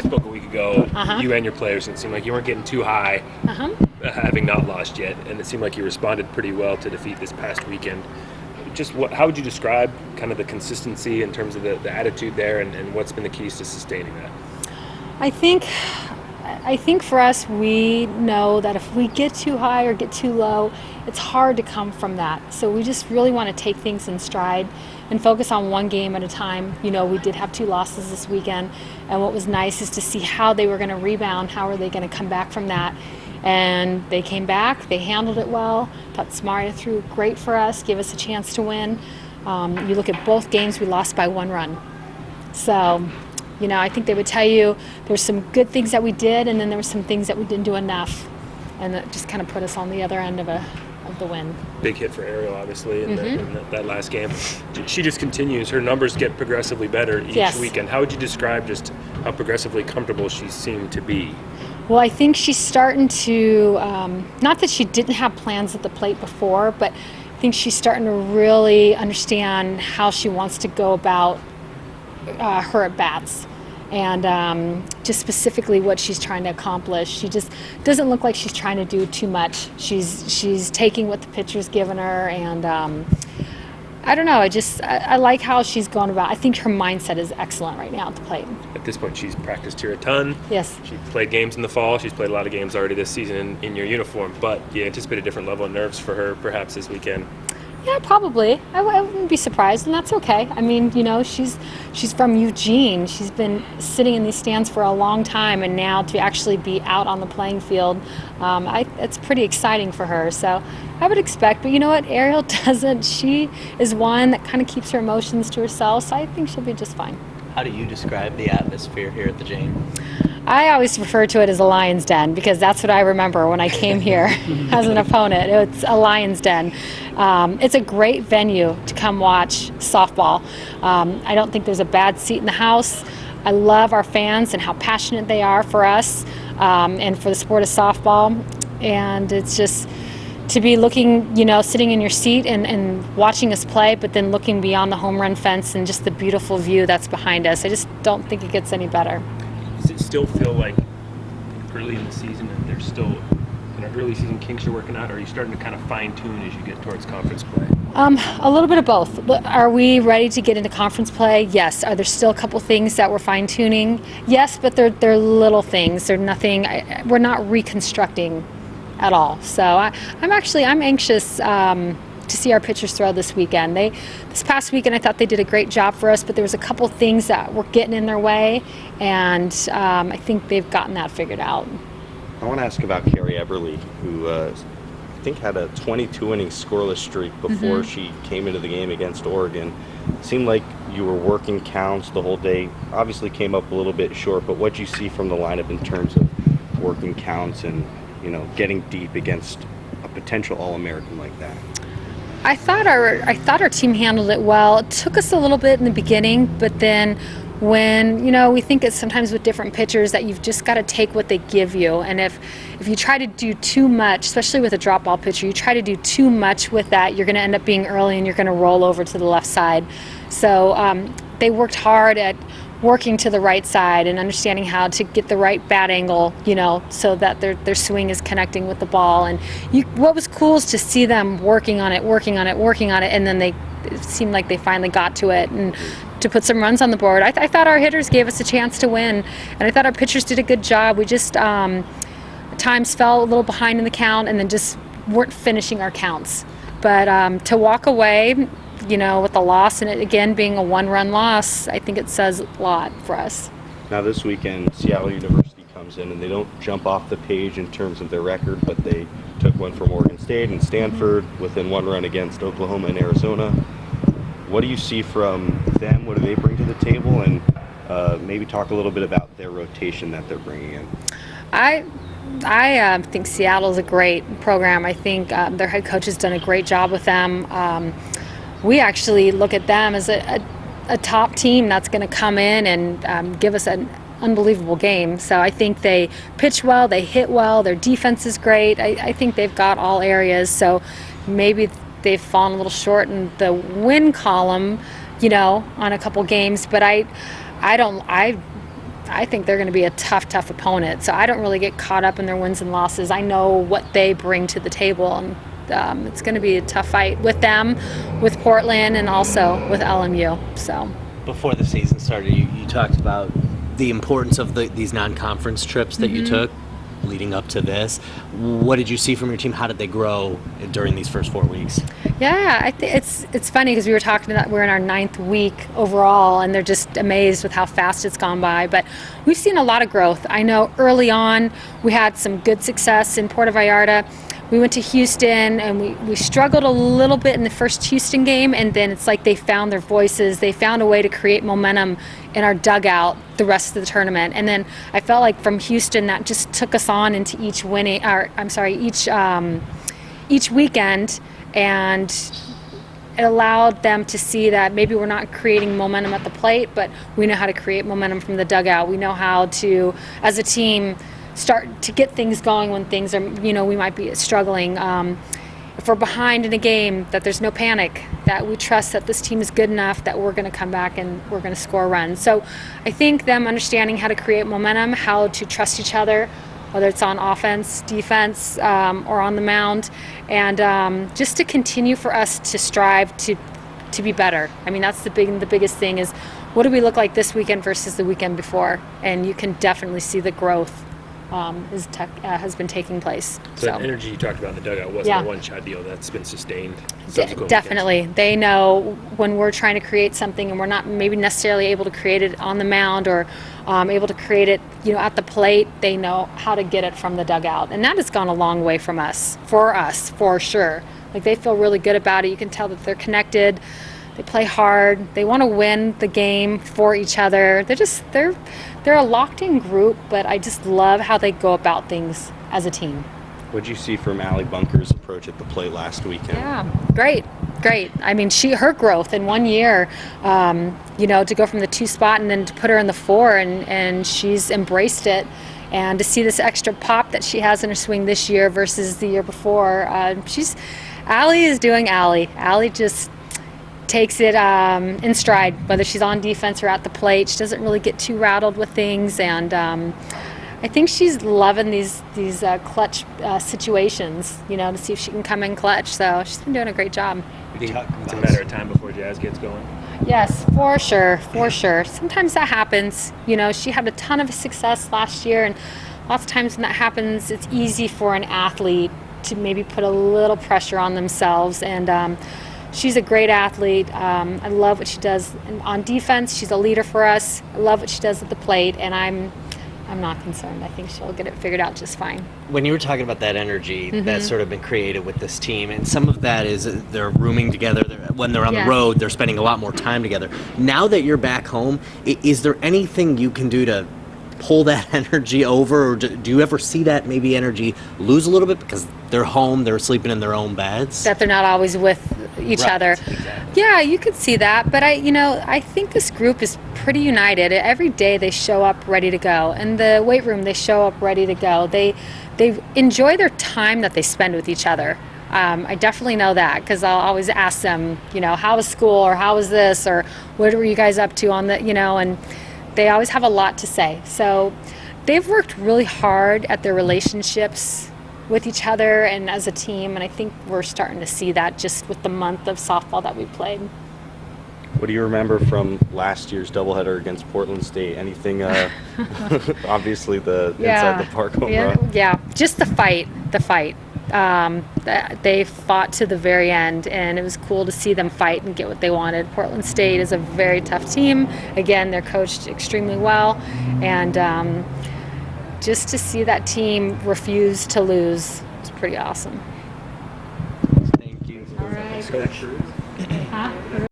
spoke a week ago, you and your players, and it seemed like you weren't getting too high, having not lost yet, and it seemed like you responded pretty well to defeat this past weekend. Just how would you describe kind of the consistency in terms of the attitude there, and what's been the keys to sustaining that? I think for us, we know that if we get too high or get too low, it's hard to come from that. So we just really want to take things in stride and focus on one game at a time. You know, we did have 2 losses this weekend, and what was nice is to see how they were going to rebound, how are they going to come back from that. And they came back, they handled it well. Thought Samaria threw great for us, gave us a chance to win. You look at both games, we lost by 1 run. So, you know, I think they would tell you there's some good things that we did, and then there were some things that we didn't do enough. And that just kind of put us on the other end of the win. Big hit for Ariel, obviously, in that last game. She just continues. Her numbers get progressively better each weekend. How would you describe just how progressively comfortable she seemed to be? Well, I think she's starting to, not that she didn't have plans at the plate before, but I think she's starting to really understand how she wants to go about her at-bats. And just specifically what she's trying to accomplish. She just doesn't look like she's trying to do too much. She's taking what the pitcher's given her, and I don't know. I like how she's going about. I think her mindset is excellent right now at the plate. At this point, she's practiced here a ton. Yes. She played games in the fall. She's played a lot of games already this season in your uniform. But you anticipate a different level of nerves for her perhaps this weekend? Yeah, probably. I wouldn't be surprised, and that's okay. I mean, you know, she's from Eugene. She's been sitting in these stands for a long time, and now to actually be out on the playing field, it's pretty exciting for her. So I would expect, but you know what? Ariel doesn't. She is one that kind of keeps her emotions to herself, so I think she'll be just fine. How do you describe the atmosphere here at the Jane? I always refer to it as a lion's den because that's what I remember when I came here as an opponent. It's a lion's den. It's a great venue to come watch softball. I don't think there's a bad seat in the house. I love our fans and how passionate they are for us and for the sport of softball. And it's just to be looking, you know, sitting in your seat and watching us play, but then looking beyond the home run fence and just the beautiful view that's behind us. I just don't think it gets any better. Does it still feel like early in the season and there's still early season kinks you're working out, or are you starting to kind of fine tune as you get towards conference play? A little bit of both. Are we ready to get into conference play? Yes. Are there still a couple things that we're fine tuning? Yes, but they're little things. They're nothing. We're not reconstructing at all. So I'm anxious to see our pitchers throw this weekend. This past weekend I thought they did a great job for us, but there was a couple things that were getting in their way, and I think they've gotten that figured out. I want to ask about Carrie Eberly, who I think had a 22-inning scoreless streak before she came into the game against Oregon. It seemed like you were working counts the whole day. Obviously came up a little bit short, but what did you see from the lineup in terms of working counts and, you know, getting deep against a potential All-American like that? I thought our team handled it well. It took us a little bit in the beginning, but then when, you know, we think it's sometimes with different pitchers that you've just got to take what they give you. And if you try to do too much, especially with a drop ball pitcher, you try to do too much with that, you're going to end up being early and you're going to roll over to the left side. So they worked hard at working to the right side and understanding how to get the right bat angle, you know, so that their swing is connecting with the ball. And what was cool is to see them working on it, and then it seemed like they finally got to it and to put some runs on the board. I thought our hitters gave us a chance to win, and I thought our pitchers did a good job. We just at times fell a little behind in the count and then just weren't finishing our counts. But to walk away, you know, with the loss, and it again being a 1-run loss, I think it says a lot for us. Now this weekend, Seattle University comes in, and they don't jump off the page in terms of their record, but they took one from Oregon State and Stanford within 1 run against Oklahoma and Arizona. What do you see from them? What do they bring to the table? And maybe talk a little bit about their rotation that they're bringing in. I think Seattle's a great program. I think their head coach has done a great job with them. We actually look at them as a top team that's going to come in and give us an unbelievable game. So I think they pitch well, they hit well, their defense is great. I think they've got all areas. So maybe they've fallen a little short in the win column, you know, on a couple games. But I I think they're going to be a tough opponent. So I don't really get caught up in their wins and losses. I know what they bring to the table, and it's going to be a tough fight with them, with Portland, and also with LMU. So Before the season started, you talked about the importance of these non-conference trips that you took leading up to this. What did you see from your team? How did they grow during these first 4 weeks? yeah, I think it's funny because we were talking about we're in our 9th week overall, and they're just amazed with how fast it's gone by. But we've seen a lot of growth. I know early on we had some good success in Puerto Vallarta. We went to Houston, and we struggled a little bit in the first Houston game, and then it's like they found their voices. They found a way to create momentum in our dugout the rest of the tournament. And then I felt like from Houston that just took us on into each weekend, and it allowed them to see that maybe we're not creating momentum at the plate, but we know how to create momentum from the dugout. We know how to, as a team, start to get things going when things are, we might be struggling. If we're behind in a game, that there's no panic, that we trust that this team is good enough that we're going to come back and we're going to score runs. So I think them understanding how to create momentum, how to trust each other, whether it's on offense, defense, or on the mound, and just to continue for us to strive to be better. I mean, that's the biggest thing is what do we look like this weekend versus the weekend before? And you can definitely see the growth has been taking place. So that energy you talked about in the dugout wasn't a one-shot deal. That's been sustained. Definitely. Weekends. They know when we're trying to create something and we're not maybe necessarily able to create it on the mound or able to create it, at the plate. They know how to get it from the dugout, and that has gone a long way for us, for sure. Like they feel really good about it. You can tell that they're connected. They play hard. They want to win the game for each other. They're a locked-in group, but I just love how they go about things as a team. What did you see from Allie Bunker's approach at the plate last weekend? Yeah, great. I mean, her growth in 1 year, to go from the 2 spot and then to put her in the 4, and she's embraced it. And to see this extra pop that she has in her swing this year versus the year before, Allie is doing Allie. Allie just takes it in stride, whether she's on defense or at the plate. She doesn't really get too rattled with things, and I think she's loving these clutch situations, to see if she can come in clutch. So she's been doing a great job. You think it's a matter of time before Jazz gets going? Yes, for sure. Sometimes that happens. She had a ton of success last year, and lots of times when that happens, it's easy for an athlete to maybe put a little pressure on themselves, and she's a great athlete. I love what she does on defense. She's a leader for us. I love what she does at the plate, and I'm not concerned. I think she'll get it figured out just fine. When you were talking about that energy that's sort of been created with this team, and some of that is they're rooming together. When they're on the road, they're spending a lot more time together. Now that you're back home, is there anything you can do to pull that energy over, or do you ever see that maybe energy lose a little bit because they're home, they're sleeping in their own beds? That they're not always with each other. Exactly. Yeah, you could see that, but I think this group is pretty united. Every day they show up ready to go. In the weight room, they show up ready to go. They enjoy their time that they spend with each other. I definitely know that because I'll always ask them, how was school, or how was this, or what were you guys up to on the, and they always have a lot to say. So they've worked really hard at their relationships with each other and as a team, and I think we're starting to see that just with the month of softball that we played. What do you remember from last year's doubleheader against Portland State? Anything, obviously the inside the park home run? Yeah, just the fight. They fought to the very end, and it was cool to see them fight and get what they wanted. Portland State is a very tough team. Again, they're coached extremely well, and just to see that team refuse to lose was pretty awesome. Thank you. All right. Coach. Huh?